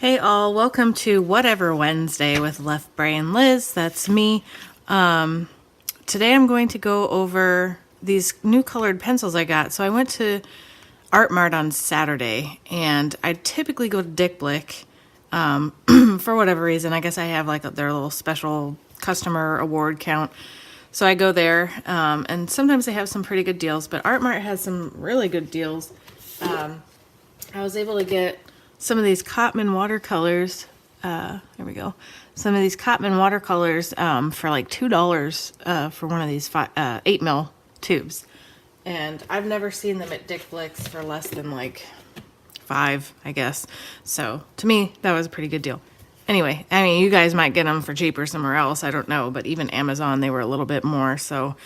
Hey all, welcome to Whatever Wednesday with Left Brain Liz. That's me. Today I'm going to go over these new colored pencils I got. So I went to Art Mart on Saturday, and I typically go to Dick Blick for whatever reason. I guess I have like their little special customer award count. So I go there, and sometimes they have some pretty good deals, but Art Mart has some really good deals. I was able to get some of these Cotman watercolors. Here we go. Some of these Cotman watercolors for like $2 for one of these 8 mil tubes. And I've never seen them at Dick Blick's for less than like $5, I guess. So to me, that was a pretty good deal. Anyway, I mean, you guys might get them for cheaper somewhere else. I don't know. But even Amazon, they were a little bit more. So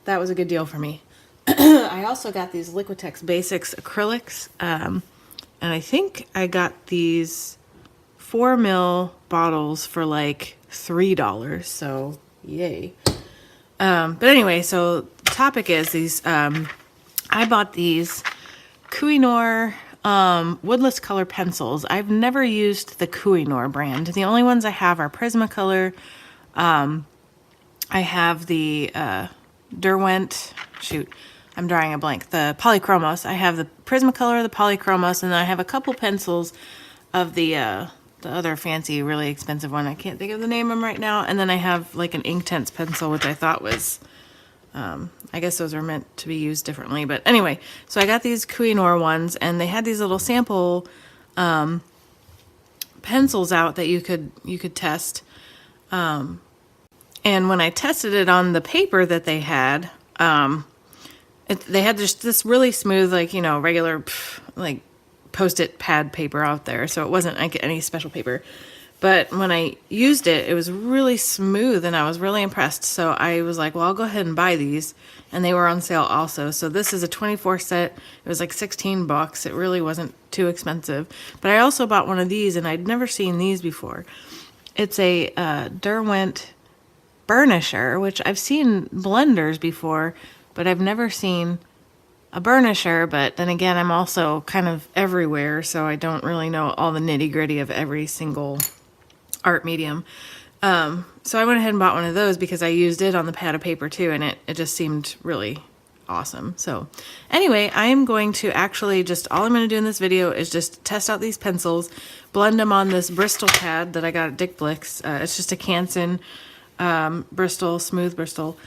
that was a good deal for me. I also got these Liquitex Basics acrylics. And I think I got these 4 mil bottles for like $3. So yay. But anyway, so the topic is these, I bought these Koh-I-Noor Woodless Colored Pencils. I've never used the Koh-I-Noor brand. The only ones I have are Prismacolor. I have the Derwent, I'm drawing a blank. The Polychromos. I have the Prismacolor, the Polychromos, and then I have a couple pencils of the other fancy, really expensive one. I can't think of the name of them right now. And then I have like an Inktense pencil, which I thought was, I guess those are meant to be used differently. But anyway, so I got these Koh-I-Noor ones, and they had these little sample pencils out that you could test. And when I tested it on the paper that they had, they had just this really smooth, like, you know, regular, like, Post-it pad paper out there. So it wasn't like any special paper. But when I used it, it was really smooth, and I was really impressed. So I was like, well, I'll go ahead and buy these. And they were on sale also. So this is a 24 set. It was like $16. It really wasn't too expensive. But I also bought one of these, and I'd never seen these before. It's a Derwent burnisher, which I've seen blenders before, but I've never seen a burnisher. But then again, I'm also kind of everywhere, so I don't really know all the nitty gritty of every single art medium. So I went ahead and bought one of those because I used it on the pad of paper too, and it just seemed really awesome. So anyway, I am going to actually all I'm going to do in this video is just test out these pencils, blend them on this Bristol pad that I got at Dick Blick's. It's just a Canson Bristol, smooth Bristol.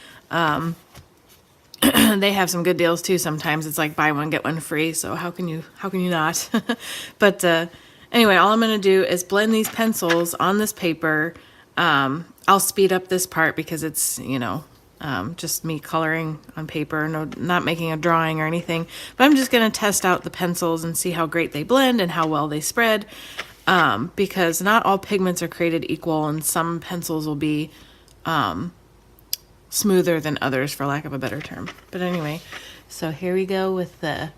They have some good deals too. Sometimes it's like buy one, get one free. So how can you not? But anyway, all I'm going to do is blend these pencils on this paper. I'll speed up this part because it's, you know, just me coloring on paper, not making a drawing or anything. But I'm just going to test out the pencils and see how great they blend and how well they spread. Because not all pigments are created equal, and some pencils will be smoother than others, for lack of a better term. But anyway, so here we go with the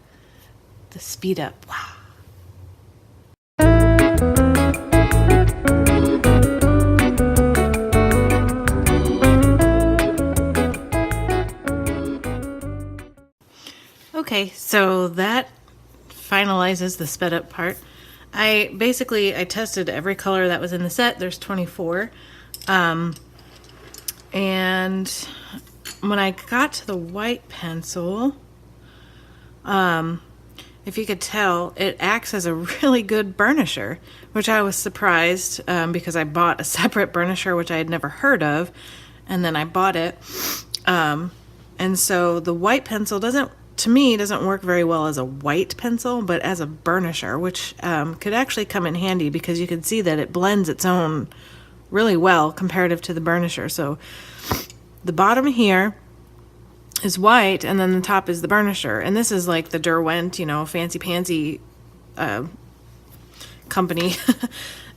speed up. Wow. Okay, so that finalizes the sped up part. I tested every color that was in the set. There's 24. And when I got to the white pencil, if you could tell, it acts as a really good burnisher, which I was surprised because I bought a separate burnisher, which I had never heard of, and then I bought it. And so the white pencil doesn't work very well as a white pencil, but as a burnisher, which could actually come in handy because you can see that it blends its own really well comparative to the burnisher. So the bottom here is white, and then the top is the burnisher. And this is like the Derwent, you know, fancy pansy company.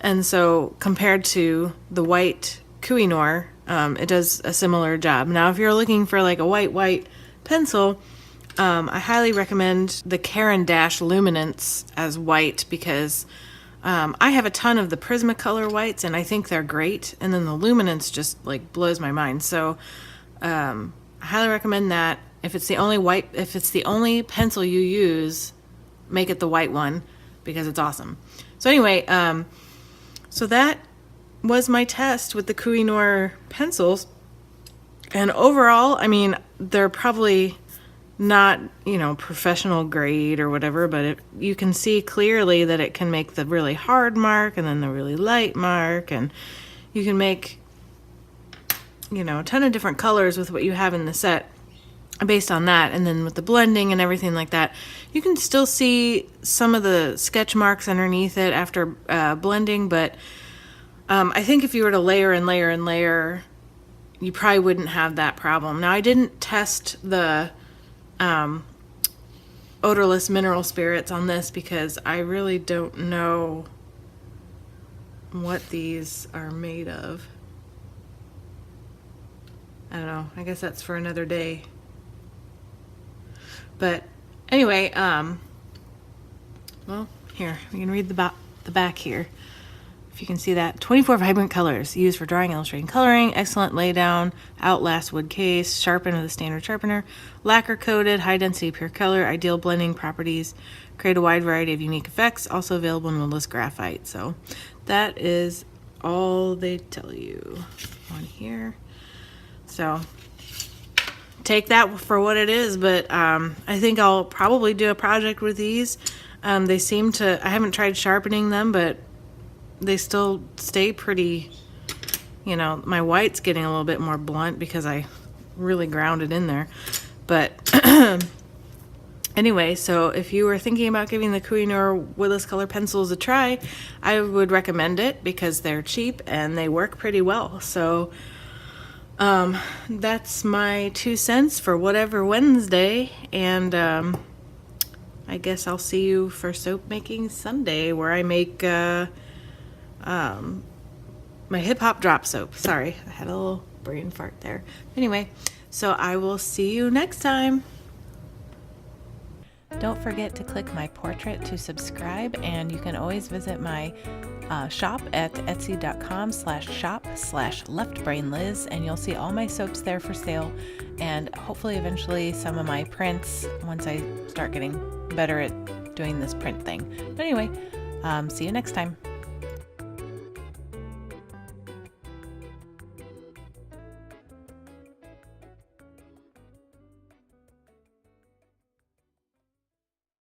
And so compared to the white Koh-I-Noor, it does a similar job. Now, if you're looking for like a white pencil, I highly recommend the Caran d'Ache Luminance as white because I have a ton of the Prismacolor whites, and I think they're great. And then the Luminance just like blows my mind. So I highly recommend that. If it's the only pencil you use, make it the white one because it's awesome. So anyway, So that was my test with the Koh-I-Noor pencils. And overall, I mean, they're probably not, you know, professional grade or whatever, but you can see clearly that it can make the really hard mark and then the really light mark, and you can make, you know, a ton of different colors with what you have in the set based on that. And then with the blending and everything like that, you can still see some of the sketch marks underneath it after blending, but I think if you were to layer and layer and layer, you probably wouldn't have that problem. Now, I didn't test the odorless mineral spirits on this because I really don't know what these are made of. I don't know. I guess that's for another day. But anyway, well, here, we can read the back here. If you can see that, 24 vibrant colors used for drawing, illustrating, coloring, excellent laydown, outlast wood case, sharpen with a standard sharpener, lacquer coated, high density pure color, ideal blending properties, create a wide variety of unique effects, also available in woodless graphite. So that is all they tell you on here. So take that for what it is, but I think I'll probably do a project with these. They seem to, I haven't tried sharpening them, but they still stay pretty, you know, my white's getting a little bit more blunt because I really ground it in there. But anyway, so if you were thinking about giving the Koh-I-Noor Woodless Colored Pencils a try, I would recommend it because they're cheap and they work pretty well. So that's my 2 cents for whatever Wednesday, and I guess I'll see you for soap making Sunday, where I make my hip hop drop soap. Sorry, I had a little brain fart there. Anyway, so I will see you next time. Don't forget to click my portrait to subscribe, and you can always visit my shop at etsy.com/shop/leftbrainliz, and you'll see all my soaps there for sale, and hopefully eventually some of my prints once I start getting better at doing this print thing. But anyway, see you next time.